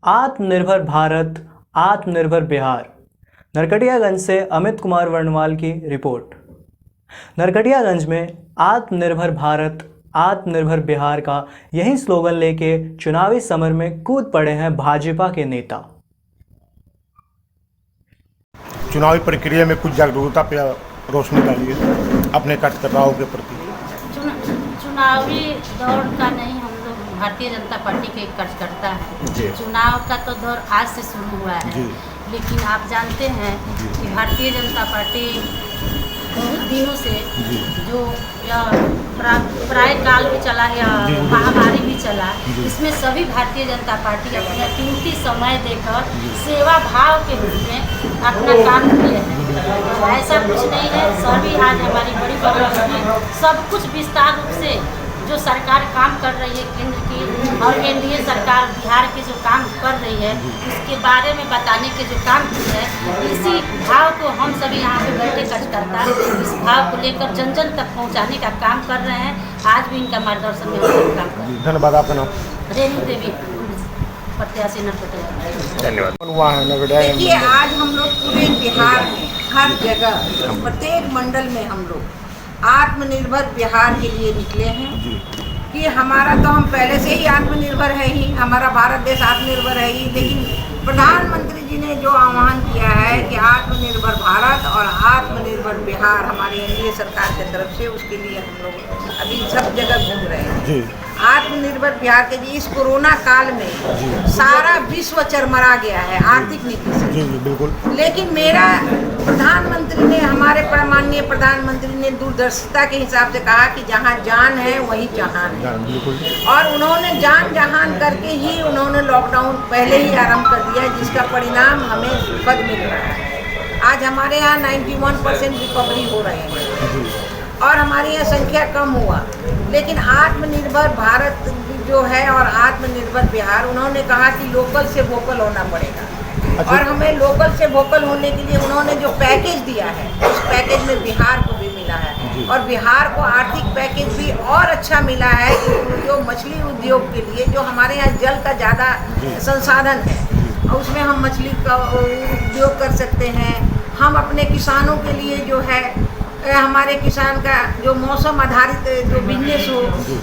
आत्मनिर्भर भारत, आत्मनिर्भर बिहार। नरकटियागंज से अमित कुमार वर्णवाल की रिपोर्ट। नरकटियागंज में आत्मनिर्भर भारत, आत्मनिर्भर बिहार का यही स्लोगन लेके चुनावी समर में कूद पड़े हैं भाजपा के नेता। चुनावी प्रक्रिया में कुछ जागरूकता पे रोशनी डालिए अपने कार्यकर्ताओं के प्रति। चुनावी दौर का नहीं, हम लोग भारतीय जनता पार्टी के कार्यकर्ता हैं। चुनाव का तो दौर आज से शुरू हुआ है, लेकिन आप जानते हैं कि भारतीय जनता पार्टी बहुत दिनों से जो प्राय काल भी चला या महामारी भी चला, इसमें सभी भारतीय जनता पार्टी अपना कीमती समय देकर सेवा भाव के रूप में अपना काम किए हैं। ऐसा कुछ नहीं है, सभी आज हमारी बड़ी बड़ी सब कुछ विस्तार रूप से जो सरकार काम कर रही है केंद्र की और एनडीए सरकार बिहार की जो काम कर रही है, उसके बारे में बताने के जो काम की है, इसी भाव को हम सभी यहाँ पे बैठे कार्यकर्ता इस भाव को लेकर जन जन तक पहुँचाने का काम कर रहे हैं। आज भी इनका मार्गदर्शन में हम काम कर रहे हैं। धन्यवाद। आपका नाम? रेणु देवी, प्रत्याशी नरकटियागंज। धन्यवाद। देखिए, आज हम लोग पूरे बिहार में हर जगह प्रत्येक मंडल में हम लोग आत्मनिर्भर बिहार के लिए निकले हैं कि हमारा तो हम पहले से ही आत्मनिर्भर है ही, हमारा भारत देश आत्मनिर्भर है ही, लेकिन प्रधानमंत्री जी ने जो आह्वान किया है कि आत्मनिर्भर भारत और आत्मनिर्भर बिहार हमारी एनडीए सरकार की तरफ से, उसके लिए हम लोग अभी सब जगह घूम रहे हैं। आत्मनिर्भर बिहार के जी इस कोरोना काल में सारा विश्व चरमरा गया है आर्थिक नीति से। बिल्कुल। लेकिन मेरा प्रधानमंत्री ने, हमारे माननीय प्रधानमंत्री ने दूरदर्शिता के हिसाब से कहा कि जहाँ जान है वहीं जहान है, और उन्होंने जान जहान करके ही उन्होंने लॉकडाउन पहले ही आरंभ कर दिया है, जिसका परिणाम हमें सुखद मिल रहा है। आज हमारे यहाँ 91% रिकवरी हो रहे हैं और हमारी यहाँ संख्या कम हुआ, लेकिन आत्मनिर्भर भारत जो है और आत्मनिर्भर बिहार, उन्होंने कहा कि लोकल से वोकल होना पड़ेगा। और हमें लोकल से वोकल होने के लिए उन्होंने जो पैकेज दिया है, उस पैकेज में बिहार को भी मिला है, और बिहार को आर्थिक पैकेज भी और अच्छा मिला है जो मछली उद्योग के लिए, जो हमारे यहाँ जल का ज़्यादा संसाधन है, और उसमें हम मछली का उद्योग कर सकते हैं। हम अपने किसानों के लिए जो है, हमारे किसान का जो मौसम आधारित जो बिजनेस हो,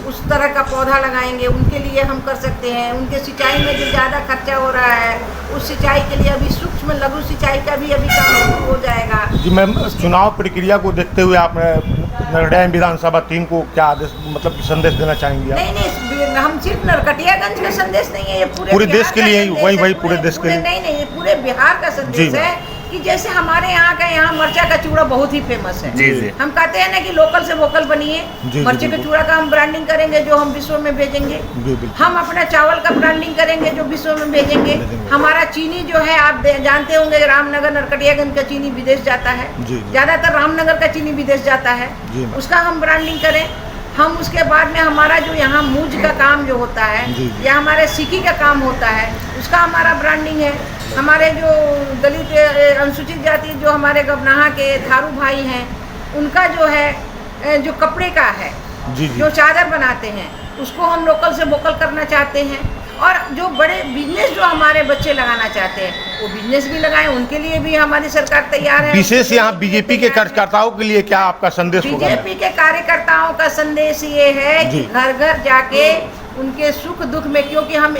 उस तरह का पौधा लगाएंगे, उनके लिए हम कर सकते हैं। उनके सिंचाई में जो ज़्यादा खर्चा हो रहा है, उस सिंचाई के लिए अभी सूक्ष्म लघु सिंचाई का भी अभी काम हो जाएगा। जी मैम, चुनाव प्रक्रिया को देखते हुए आप नरकटियागंज विधानसभा 3 को क्या आदेश, मतलब संदेश देना चाहेंगी? नहीं, हम सिर्फ नरकटियागंज का संदेश नहीं है, ये पूरे देश के लिए ही, वही पूरे देश के लिए नहीं, ये पूरे बिहार का संदेश है कि जैसे हमारे यहाँ मरचा का चूड़ा बहुत ही फेमस है। जी। हम कहते हैं ना कि लोकल से वोकल बनिए। मरचे के चूड़ा का हम ब्रांडिंग करेंगे जो हम विश्व में भेजेंगे। हम अपना चावल का ब्रांडिंग करेंगे जो विश्व में भेजेंगे। हमारा चीनी जो है, आप जानते होंगे, रामनगर नरकटियागंज का चीनी विदेश जाता है, ज्यादातर रामनगर का चीनी विदेश जाता है, उसका हम ब्रांडिंग करें। हम उसके बाद में हमारा जो यहाँ मूज का काम जो होता है या हमारे सिक्की का काम होता है, उसका हमारा ब्रांडिंग है। हमारे जो दलित अनुसूचित जाति जो हमारे गवनाहा के थारू भाई हैं, उनका जो है जो कपड़े का है, जो चादर बनाते हैं, उसको हम लोकल से वोकल करना चाहते हैं। और जो बड़े बिजनेस जो हमारे बच्चे लगाना चाहते हैं, वो बिजनेस भी लगाएं, उनके लिए भी हमारी सरकार तैयार है। विशेष यहाँ बीजेपी के कार्यकर्ताओं के लिए क्या आपका संदेश होगा? बीजेपी के कार्यकर्ताओं का संदेश ये है कि घर घर जाके उनके सुख दुख में, क्योंकि हम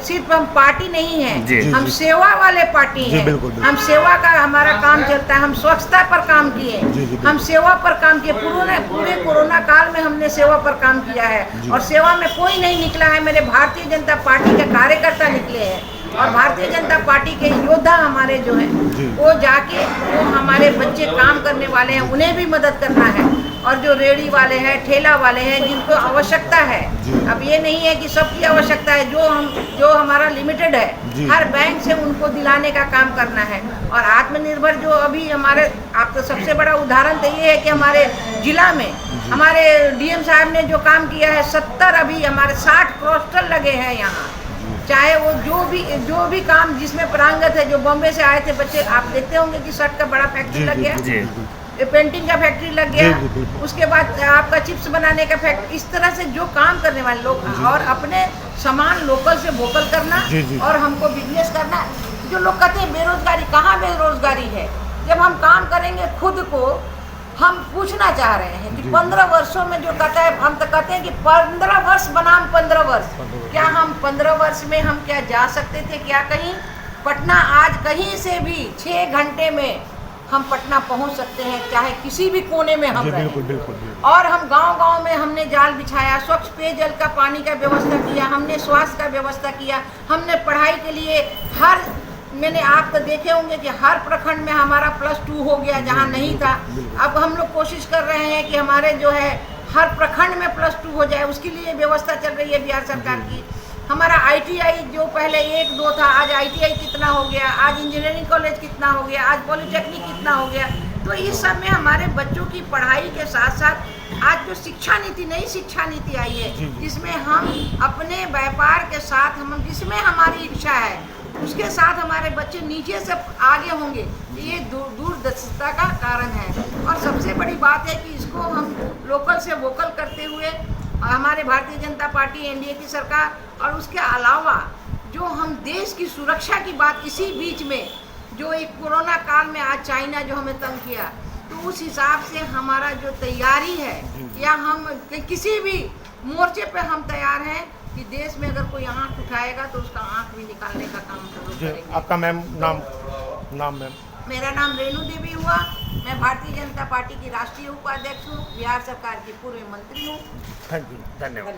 सिर्फ हम पार्टी नहीं है, हम सेवा वाले पार्टी हैं। हम सेवा का हमारा काम चलता है। हम स्वच्छता पर काम किए, हम सेवा पर काम किए। पूरे कोरोना काल में हमने सेवा पर काम किया है, और सेवा में कोई नहीं निकला है, मेरे भारतीय जनता पार्टी के कार्यकर्ता निकले हैं। और भारतीय जनता पार्टी के योद्धा हमारे जो हैं, वो जाके वो हमारे बच्चे काम करने वाले हैं, उन्हें भी मदद करना है। और जो रेहड़ी वाले हैं, ठेला वाले हैं, जिनको आवश्यकता है, अब ये नहीं है कि सबकी आवश्यकता है, जो हमारा लिमिटेड है, हर बैंक से उनको दिलाने का काम करना है। और आत्मनिर्भर जो अभी हमारे, आप तो सबसे बड़ा उदाहरण तो ये है कि हमारे जिला में हमारे डीएम साहब ने जो काम किया है, 70 अभी हमारे 60 क्लस्टर लगे हैं यहाँ। चाहे वो जो भी काम जिसमें पारंगत है, जो बॉम्बे से आए थे बच्चे, आप देखते होंगे कि शर्ट का बड़ा फैक्ट्री लग गया। पेंटिंग का फैक्ट्री लग जी, गया, जी, बिल्कुल। उसके बाद आपका चिप्स बनाने का फैक्ट्री, इस तरह से जो काम करने वाले लोग और अपने सामान लोकल से वोकल करना जी, जी। और हमको बिजनेस करना। जो लोग कहते हैं बेरोजगारी, कहाँ बेरोजगारी है? जब हम काम करेंगे खुद को, हम पूछना चाह रहे हैं कि 15 वर्षों में जो कहता है, हम तो कहते हैं कि 15 वर्ष बनाम 15 वर्ष, क्या हम 15 वर्ष में हम क्या जा सकते थे क्या कहीं? पटना आज कहीं से भी 6 घंटे में हम पटना पहुंच सकते हैं, चाहे किसी भी कोने में हम जी, रहें। बिल्कुल बिल्कुल बिल्कुल। और हम गांव-गांव में हमने जाल बिछाया, स्वच्छ पेयजल का पानी का व्यवस्था किया, हमने स्वास्थ्य का व्यवस्था किया, हमने पढ़ाई के लिए मैंने आप तो देखे होंगे कि हर प्रखंड में हमारा +2 हो गया जहां नहीं था। अब हम लोग कोशिश कर रहे हैं कि हमारे जो है हर प्रखंड में +2 हो जाए, उसके लिए व्यवस्था चल रही है बिहार सरकार की। हमारा ITI जो पहले 1-2 था, आज ITI कितना हो गया, आज इंजीनियरिंग कॉलेज कितना हो गया, आज पॉलिटेक्निक कितना हो गया। तो इस सब में हमारे बच्चों की पढ़ाई के साथ साथ आज जो शिक्षा नीति, नई शिक्षा नीति आई है, जिसमें हम अपने व्यापार के साथ, हम जिसमें हमारी इच्छा है उसके साथ हमारे बच्चे नीचे से आगे होंगे, ये दूरदर्शिता का कारण है। और सबसे बड़ी बात है कि इसको हम लोकल से वोकल करते हुए हमारे भारतीय जनता पार्टी, NDA की सरकार, और उसके अलावा जो हम देश की सुरक्षा की बात, इसी बीच में जो एक कोरोना काल में आज चाइना जो हमें तंग किया, तो उस हिसाब से हमारा जो तैयारी है, या हम किसी भी मोर्चे पे हम तैयार हैं कि देश में अगर कोई आंख उठाएगा तो उसका आंख भी निकालने का काम जरूर करेंगे। आपका मैम नाम मैम? मेरा नाम रेणु देवी हुआ। मैं भारतीय जनता पार्टी की राष्ट्रीय उपाध्यक्ष हूँ, बिहार सरकार की पूर्व मंत्री हूँ। थैंक यू, धन्यवाद।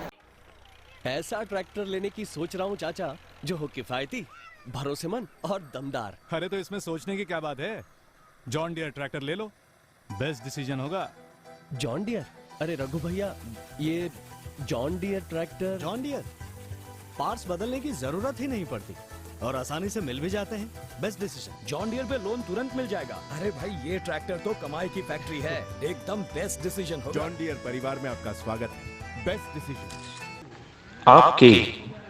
ऐसा ट्रैक्टर लेने की सोच रहा हूँ चाचा, जो हो किफायती, भरोसेमंद और दमदार। अरे तो इसमें सोचने की क्या बात है, जॉन डियर ट्रैक्टर ले लो, बेस्ट डिसीजन होगा। John Deere? अरे रघु भैया, ये John Deere tractor. John Deere parts बदलने की जरूरत ही नहीं पड़ती और आसानी से मिल भी जाते हैं। Best decision. जॉन डियर पे लोन तुरंत मिल जाएगा। अरे भाई, ये ट्रैक्टर तो कमाई की फैक्ट्री है, एकदम बेस्ट डिसीजन होगा। जॉन डियर परिवार में आपका स्वागत है। Best decision. आपके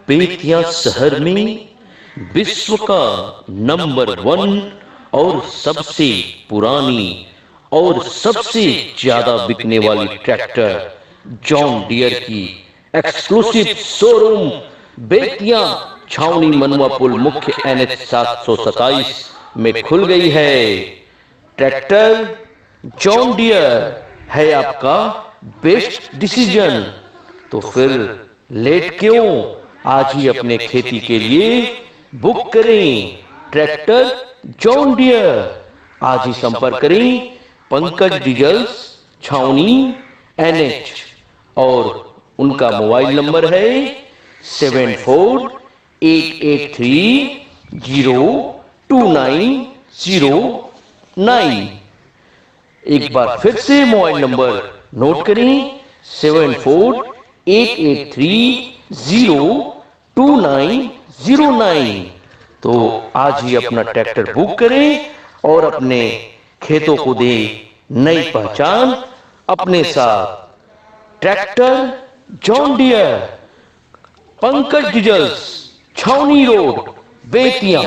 बेतिया शहर में विश्व का नंबर 1 और सबसे पुरानी और सबसे ज्यादा बिकने वाली ट्रैक्टर जॉन डियर की एक्सक्लूसिव शोरूम बेतिया छावनी मनुआ पुल मुख्य NH 727 में खुल गई है। ट्रैक्टर जॉन डियर है आपका बेस्ट डिसीजन। तो फिर लेट क्यों, आज ही अपने खेती के लिए बुक करें ट्रैक्टर जॉन डियर। आज ही संपर्क करें पंकज डीजल्स, छावनी NH, और उनका मोबाइल नंबर है 7488302909। एक बार फिर से मोबाइल नंबर नोट करें 7488302909। तो आज ही अपना ट्रैक्टर बुक करें और अपने खेतों को दें नई पहचान। अपने साथ tractor John Deere, Pankaj diesels, छावनी रोड, बेतिया।